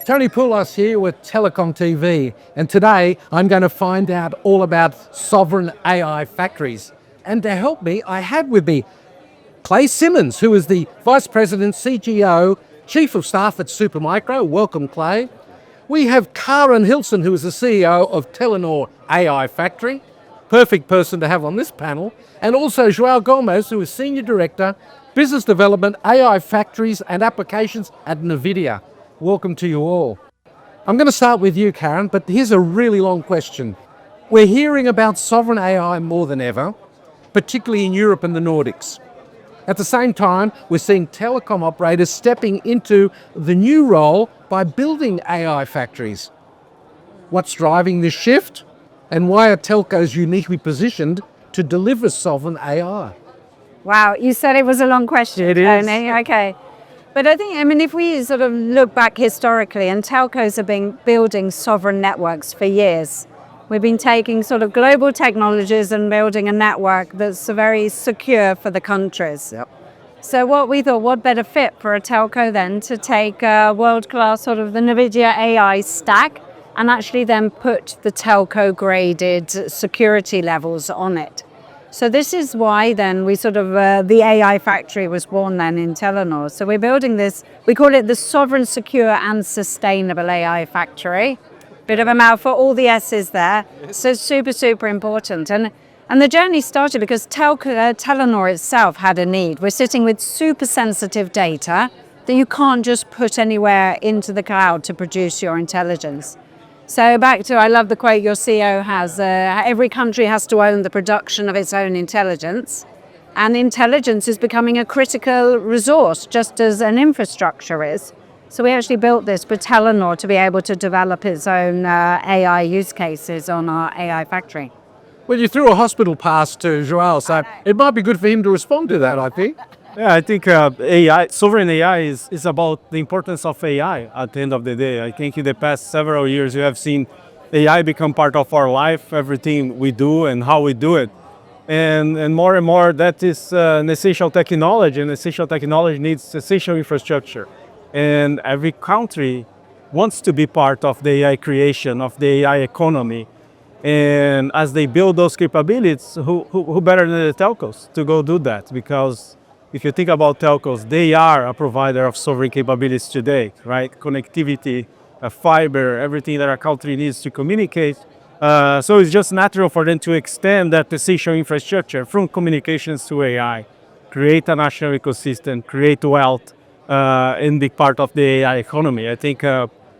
Tony Poulos here with Telecom TV, and today I'm going to find out all about sovereign AI factories. And to help me, I have with me Clay Simmons, who is the Vice President, CGO, Chief of Staff at Supermicro. Welcome, Clay. We have Kaaren Hilsen, who is the CEO of Telenor AI Factory. Perfect person to have on this panel. And also Joao Gomes, who is Senior Director, Business Development, AI Factories and Applications at Nvidia. Welcome to you all. I'm going to start with you, Kaaren, but here's a really long question. We're hearing about sovereign AI more than ever, particularly in Europe and the Nordics. At the same time, we're seeing telecom operators stepping into the new role by building AI factories. What's driving this shift? And why are telcos uniquely positioned to deliver sovereign AI? Wow, you said it was a long question. It is. Tony. Okay. But I think, if we sort of look back historically, and telcos have been building sovereign networks for years. We've been taking sort of global technologies and building a network that's very secure for the countries. Yep. So what we thought, what better fit for a telco then to take a world-class sort of the Nvidia AI stack and actually then put the telco-graded security levels on it. So this is why then we sort of, the AI factory was born then in Telenor. So we're building this, we call it the Sovereign, Secure and Sustainable AI Factory. Bit of a mouthful, all the S's there. So super, super important. And the journey started because Telenor itself had a need. We're sitting with super sensitive data that you can't just put anywhere into the cloud to produce your intelligence. So back to, I love the quote your CEO has, every country has to own the production of its own intelligence. And intelligence is becoming a critical resource, just as an infrastructure is. So we actually built this for Telenor to be able to develop its own AI use cases on our AI factory. Well, you threw a hospital pass to Joao, so it might be good for him to respond to that, I think. Yeah, I think AI, sovereign AI is about the importance of AI at the end of the day. I think in the past several years you have seen AI become part of our life, everything we do and how we do it. And more that is an essential technology, and essential technology needs essential infrastructure. And every country wants to be part of the AI creation, of the AI economy. And as they build those capabilities, who better than the telcos to go do that? Because if you think about telcos, they are a provider of sovereign capabilities today, right? Connectivity, fiber, everything that a country needs to communicate. So it's just natural for them to extend that essential infrastructure from communications to AI, create a national ecosystem, create wealth, and be part of the AI economy. I think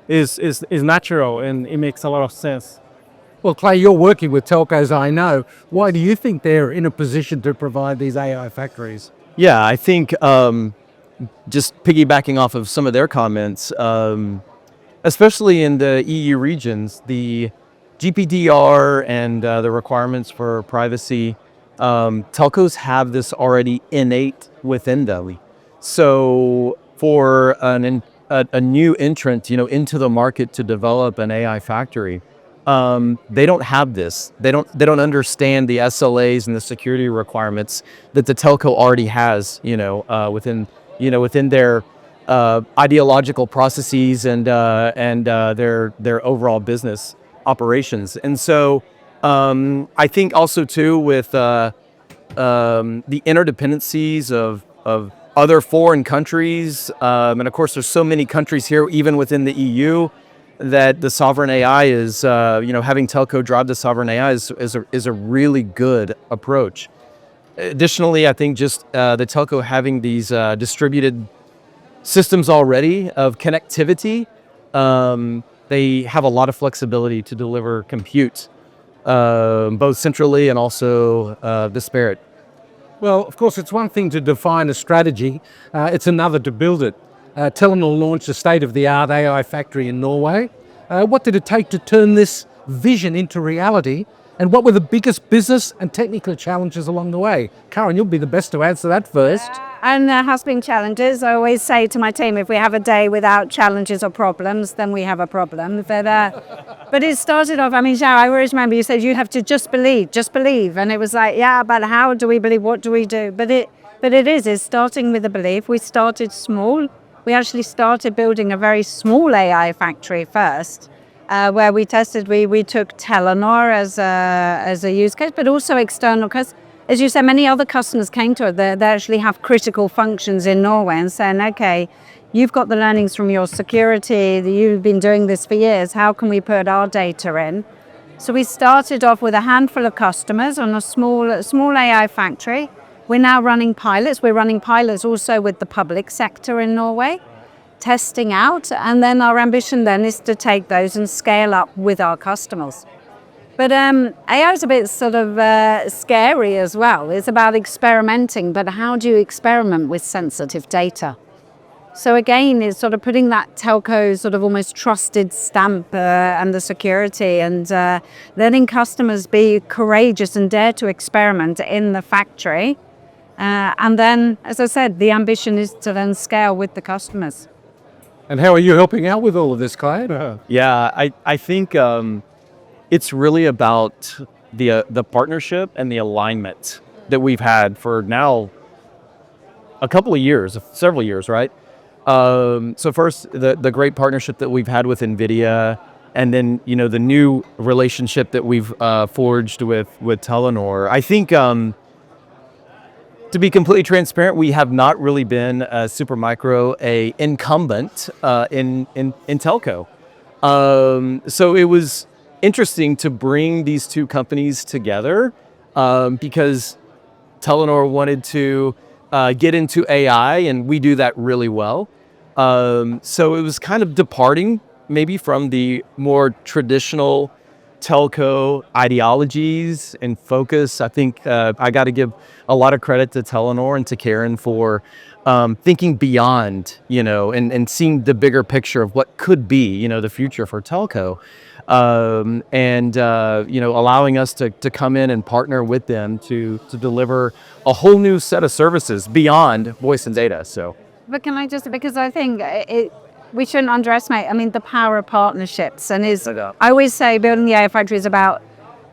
is natural, and it makes a lot of sense. Well, Clay, you're working with telcos, I know. Why do you think they're in a position to provide these AI factories? Yeah, I think just piggybacking off of some of their comments, especially in the EU regions, the GDPR and the requirements for privacy, telcos have this already innate within them. So for a new entrant, into the market to develop an AI factory, they don't have this. They don't understand the SLAs and the security requirements that the telco already has, within their ideological processes and their overall business operations. And so I think also too with the interdependencies of other foreign countries, and of course there's so many countries here, even within the EU, that the sovereign AI is, having telco drive the sovereign AI is a really good approach. Additionally, I think just the telco having these distributed systems already of connectivity, they have a lot of flexibility to deliver compute, both centrally and also disparate. Well, of course, it's one thing to define a strategy, it's another to build it. Telenor launched a state-of-the-art AI factory in Norway. What did it take to turn this vision into reality? And what were the biggest business and technical challenges along the way? Kaaren, you'll be the best to answer that first. And there has been challenges. I always say to my team, if we have a day without challenges or problems, then we have a problem. But it started off, Joao, I always remember you said you have to just believe. And it was like, yeah, but how do we believe? What do we do? But it's starting with a belief. We started small. we actually started building a very small AI factory first, where we tested, we took Telenor as a use case, but also external, because as you said, many other customers came to it. They actually have critical functions in Norway and saying, okay, you've got the learnings from your security, you've been doing this for years, how can we put our data in? So we started off with a handful of customers on a small AI factory. We're now running pilots. We're running pilots also with the public sector in Norway, testing out, and then our ambition then is to take those and scale up with our customers. But AI is a bit sort of scary as well. It's about experimenting, but how do you experiment with sensitive data? So again, it's sort of putting that telco sort of almost trusted stamp and the security, and letting customers be courageous and dare to experiment in the factory. And then, as I said, the ambition is to then scale with the customers. And how are you helping out with all of this, Kaaren? Yeah, I think it's really about the partnership and the alignment that we've had for now a couple of years, several years, right? So first, the great partnership that we've had with Nvidia, and then the new relationship that we've forged with Telenor. I think to be completely transparent, we have not really been Supermicro a incumbent in telco. So it was interesting to bring these two companies together because Telenor wanted to get into AI, and we do that really well. So it was kind of departing maybe from the more traditional telco ideologies and focus. I think I got to give a lot of credit to Telenor and to Kaaren for thinking beyond, and seeing the bigger picture of what could be, the future for telco. And allowing us to come in and partner with them to deliver a whole new set of services beyond voice and data. So, but can I just, because I think we shouldn't underestimate, the power of partnerships. And I always say building the AI factory is about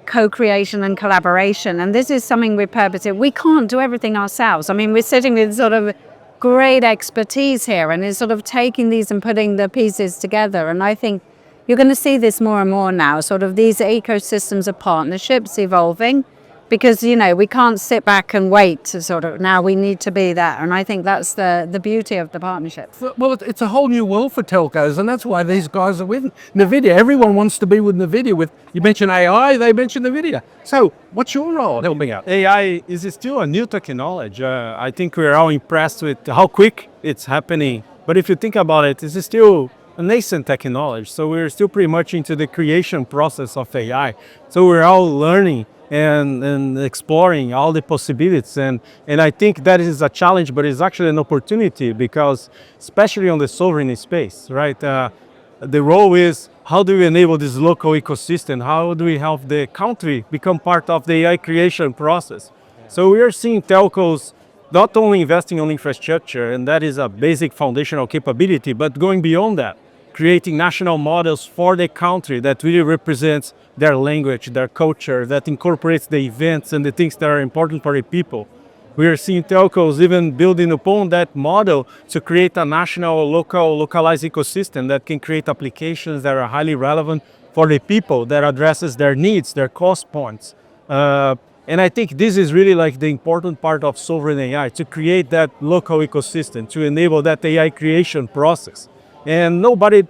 co-creation and collaboration. And this is something we're purposing. We can't do everything ourselves. We're sitting with sort of great expertise here, and it's sort of taking these and putting the pieces together. And I think you're going to see this more and more now, sort of these ecosystems of partnerships evolving, because, we can't sit back and wait to sort of, now we need to be there. And I think that's the beauty of the partnership. Well, it's a whole new world for telcos, and that's why these guys are with Nvidia. Everyone wants to be with Nvidia. You mention AI, they mention Nvidia. So what's your role? Help me out. AI is still a new technology. I think we're all impressed with how quick it's happening. But if you think about it, it's still a nascent technology. So we're still pretty much into the creation process of AI. So we're all learning and exploring all the possibilities. And I think that is a challenge, but it's actually an opportunity, because especially on the sovereign space, right? The role is, how do we enable this local ecosystem? How do we help the country become part of the AI creation process? So we are seeing telcos not only investing on infrastructure, and that is a basic foundational capability, but going beyond that, creating national models for the country that really represents their language, their culture, that incorporates the events and the things that are important for the people. We are seeing telcos even building upon that model to create a national, localized ecosystem that can create applications that are highly relevant for the people, that addresses their needs, their cost points. And I think this is really like the important part of sovereign AI, to create that local ecosystem, to enable that AI creation process. And nobody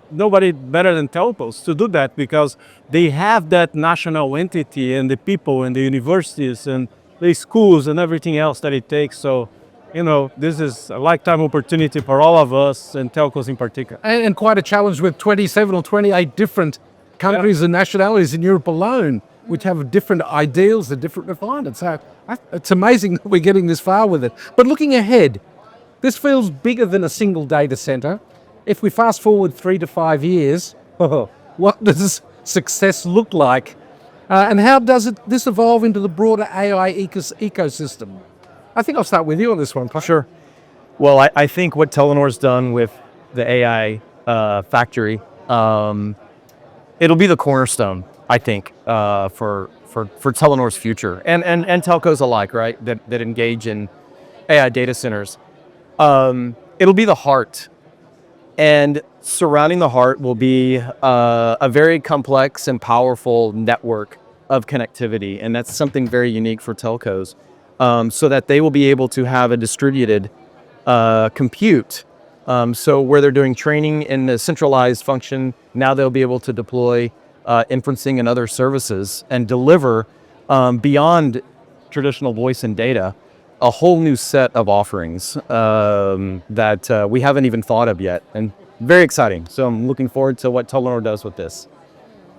better than telcos to do that, because they have that national entity and the people and the universities and the schools and everything else that it takes. So, this is a lifetime opportunity for all of us, and telcos in particular. And quite a challenge with 27 or 28 different countries and nationalities in Europe alone, which have different ideals and different refinements. So it's amazing that we're getting this far with it. But looking ahead, this feels bigger than a single data center. If we fast forward 3 to 5 years, what does success look like? And how does this evolve into the broader AI ecosystem? I think I'll start with you on this one, Kluck. Sure. Well, I think what Telenor's done with the AI factory, it'll be the cornerstone, I think, for Telenor's future, and telcos alike, right, that engage in AI data centers. It'll be the heart And surrounding the heart will be a very complex and powerful network of connectivity. And that's something very unique for telcos, so that they will be able to have a distributed compute. So where they're doing training in a centralized function, now they'll be able to deploy inferencing and other services and deliver beyond traditional voice and data a whole new set of offerings that we haven't even thought of yet, and very exciting. So I'm looking forward to what Telenor does with this.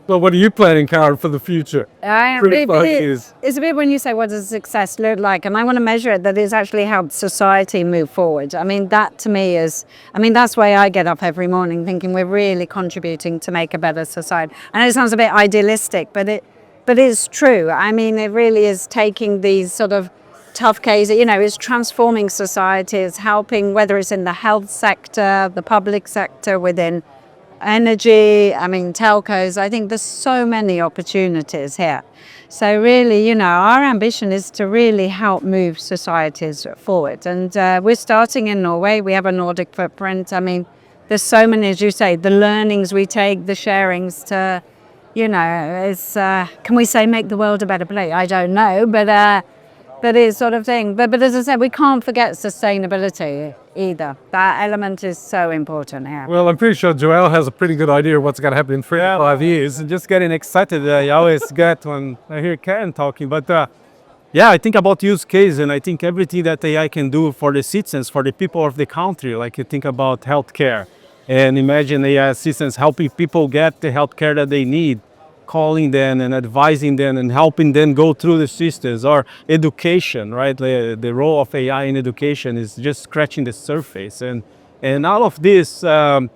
So what are you planning, Kaaren, for the future? It's a bit when you say, what does success look like? And I want to measure it that it's actually helped society move forward. I mean, that to me is, that's why I get up every morning thinking we're really contributing to make a better society. I know it sounds a bit idealistic, but it's true. I mean, it really is taking these sort of tough cases, it's transforming society, it's helping, whether it's in the health sector, the public sector, within energy, telcos. I think there's so many opportunities here. So really, our ambition is to really help move societies forward. And we're starting in Norway. We have a Nordic footprint. There's so many, as you say, the learnings we take, the sharings to, it's, can we say make the world a better place? I don't know, but it's sort of thing. But as I said, we can't forget sustainability either. That element is so important here. Well, I'm pretty sure Joao has a pretty good idea of what's going to happen in 3 to 5 years. And just getting excited, I always get when I hear Kaaren talking. But I think about use case, and I think everything that AI can do for the citizens, for the people of the country, like you think about healthcare, and imagine AI assistants helping people get the healthcare that they need, calling them and advising them and helping them go through the systems, or education, right? The role of AI in education is just scratching the surface. And all of these are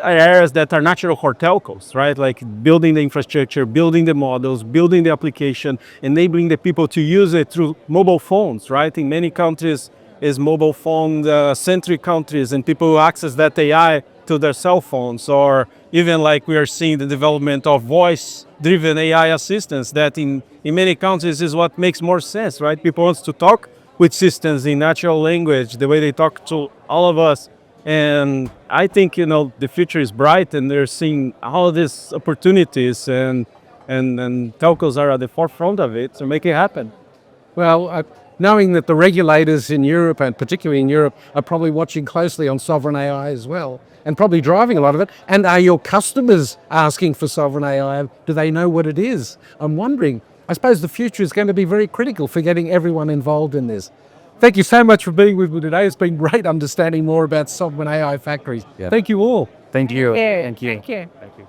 areas that are natural for telcos, right? Like building the infrastructure, building the models, building the application, enabling the people to use it through mobile phones, right? In many countries is mobile phone centric countries, and people access that AI to their cell phones, or even like we are seeing the development of voice-driven AI assistants that in many countries is what makes more sense, right? People want to talk with systems in natural language, the way they talk to all of us. And I think, the future is bright, and they're seeing all these opportunities, and telcos are at the forefront of it to make it happen. Well, knowing that the regulators in Europe, and particularly in Europe, are probably watching closely on sovereign AI as well, and probably driving a lot of it. And are your customers asking for sovereign AI? Do they know what it is? I'm wondering. I suppose the future is going to be very critical for getting everyone involved in this. Thank you so much for being with me today. It's been great understanding more about sovereign AI factories. Yeah. Thank you all. Thank you. Thank you. Thank you.